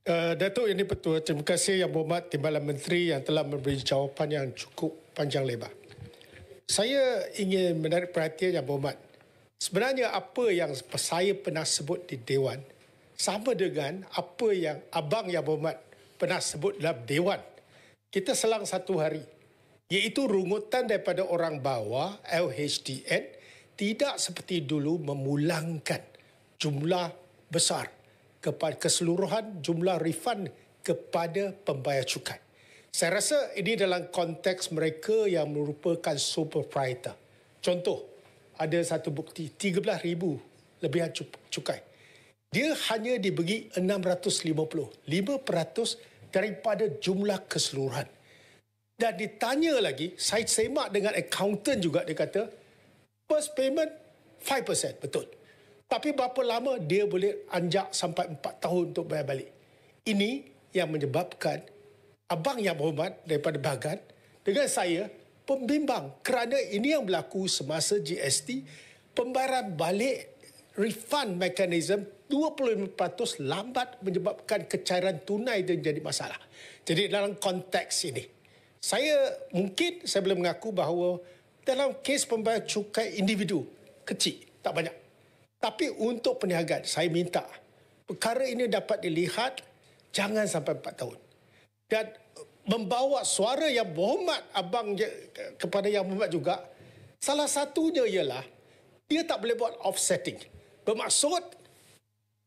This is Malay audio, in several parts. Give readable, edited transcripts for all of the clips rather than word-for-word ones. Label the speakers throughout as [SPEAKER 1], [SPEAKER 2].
[SPEAKER 1] Datuk Yang di-Pertua, terima kasih Yang Berhormat Timbalan Menteri yang telah memberi jawapan yang cukup panjang lebar. Saya ingin menarik perhatian Yang Berhormat. Sebenarnya apa yang saya pernah sebut di Dewan sama dengan apa yang Abang Yang Berhormat pernah sebut dalam Dewan. Kita selang satu hari, iaitu rungutan daripada orang bawah LHDN tidak seperti dulu memulangkan jumlah besar kepada keseluruhan jumlah refund kepada pembayar cukai. Saya rasa ini dalam konteks mereka yang merupakan sole proprietor. Contoh, ada satu bukti 13,000 lebihan cukai. Dia hanya diberi 650, 5% daripada jumlah keseluruhan. Dan ditanya lagi, saya semak dengan accountant juga, dia kata, first payment 5%, betul. Tapi berapa lama dia boleh anjak sampai 4 tahun untuk bayar balik. Ini yang menyebabkan Abang Yang Berhormat daripada Bagan dengan saya pembimbang kerana ini yang berlaku semasa GST, pembayaran balik refund mechanism 25% lambat menyebabkan kecairan tunai dan jadi masalah. Jadi dalam konteks ini, saya boleh mengaku bahawa dalam kes pembayar cukai individu kecil, tak banyak. Tapi untuk perniagaan, saya minta perkara ini dapat dilihat jangan sampai 4 tahun. Dan membawa suara Yang Berhormat Abang kepada Yang Berhormat juga, salah satunya ialah dia tak boleh buat offsetting. Bermaksud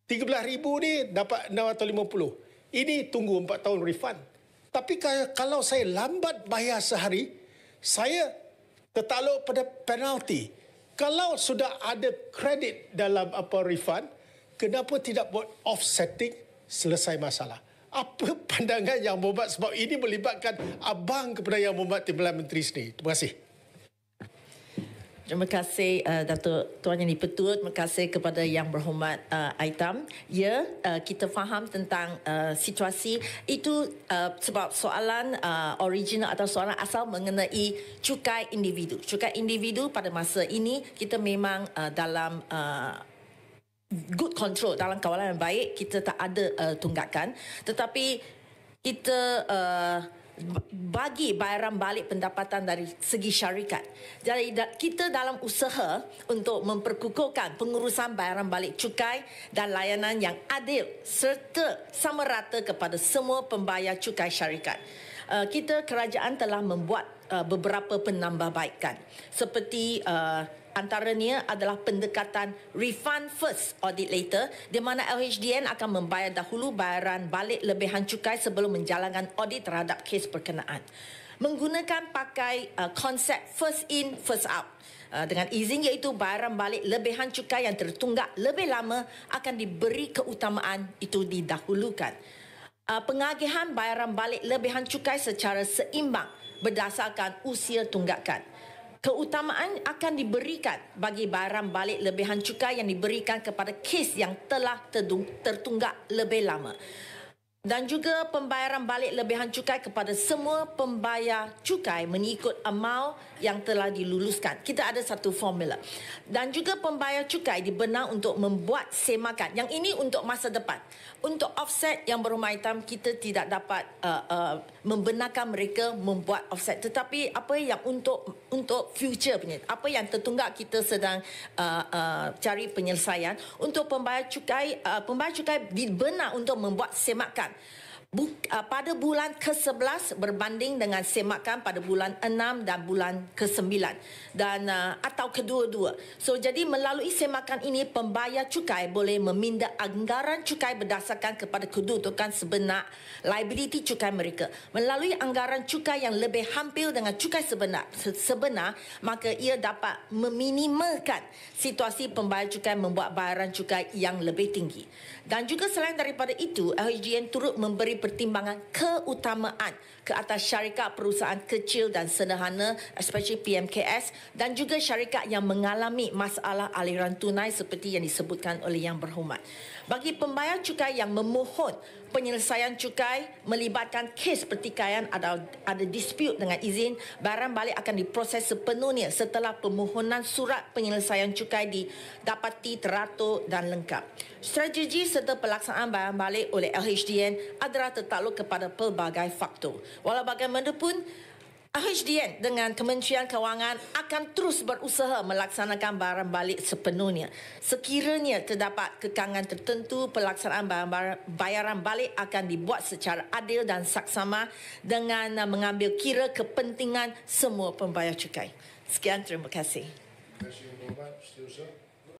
[SPEAKER 1] 13,000 ni dapat 650. Ini tunggu 4 tahun refund. Tapi kalau saya lambat bayar sehari, saya tertakluk pada penalti. Kalau sudah ada kredit dalam refund, kenapa tidak buat offsetting, selesai masalah? Apa pandangan Yang Berhormat sebab ini melibatkan Abang kepada Yang Berhormat Timbalan Menteri sendiri? Terima kasih.
[SPEAKER 2] Terima kasih Datuk Tuan Yang di-Pertua. Terima kasih kepada Yang Berhormat Aitam. Ya, kita faham tentang situasi itu sebab soalan original atau soalan asal mengenai cukai individu. Cukai individu pada masa ini kita memang dalam good control, dalam kawalan yang baik, kita tak ada tunggakan. Tetapi kita bagi bayaran balik pendapatan dari segi syarikat. Jadi kita dalam usaha untuk memperkukuhkan pengurusan bayaran balik cukai dan layanan yang adil serta sama rata kepada semua pembayar cukai syarikat. Kita kerajaan telah membuat beberapa penambahbaikan seperti antaranya adalah pendekatan refund first, audit later, di mana LHDN akan membayar dahulu bayaran balik lebihan cukai sebelum menjalankan audit terhadap kes berkenaan. Menggunakan pakai konsep first in, first out. Dengan izin iaitu bayaran balik lebihan cukai yang tertunggak lebih lama akan diberi keutamaan, itu didahulukan. Pengagihan bayaran balik lebihan cukai secara seimbang berdasarkan usia tunggakan. Keutamaan akan diberikan bagi bayaran balik lebihan cukai yang diberikan kepada kes yang telah tertunggak lebih lama. Dan juga pembayaran balik lebihan cukai kepada semua pembayar cukai mengikut amal yang telah diluluskan. Kita ada satu formula. Dan juga pembayar cukai dibenar untuk membuat semakan. Yang ini untuk masa depan. Untuk offset Yang Berhormat Aitam, kita tidak dapat membenarkan mereka membuat offset. Tetapi apa yang untuk future punya, apa yang tertunggak kita sedang cari penyelesaian. Untuk pembayar cukai dibenar untuk membuat semakan. Pada bulan ke-11 berbanding dengan semakan pada bulan 6 dan bulan ke-9 dan atau kedua-dua. So jadi melalui semakan ini pembayar cukai boleh meminda anggaran cukai berdasarkan kepada kedudukan sebenar liability cukai mereka. Melalui anggaran cukai yang lebih hampir dengan cukai sebenar, maka ia dapat meminimalkan situasi pembayar cukai membuat bayaran cukai yang lebih tinggi. Dan juga selain daripada itu, LHDN turut memberi pertimbangan keutamaan ke atas syarikat perusahaan kecil dan sederhana, especially PMKS, dan juga syarikat yang mengalami masalah aliran tunai seperti yang disebutkan oleh Yang Berhormat. Bagi pembayar cukai yang memohon penyelesaian cukai melibatkan kes pertikaian atau ada dispute dengan izin, bayaran balik akan diproses sepenuhnya setelah permohonan surat penyelesaian cukai didapati teratur dan lengkap. Strategi serta pelaksanaan bayaran balik oleh LHDN adalah tertakluk kepada pelbagai faktor. Walau bagaimanapun, LHDN dengan Kementerian Kewangan akan terus berusaha melaksanakan bayaran balik sepenuhnya. Sekiranya terdapat kekangan tertentu, pelaksanaan bayaran balik akan dibuat secara adil dan saksama dengan mengambil kira kepentingan semua pembayar cukai. Sekian, terima kasih.
[SPEAKER 1] Terima kasih, Mohd. Seterusnya.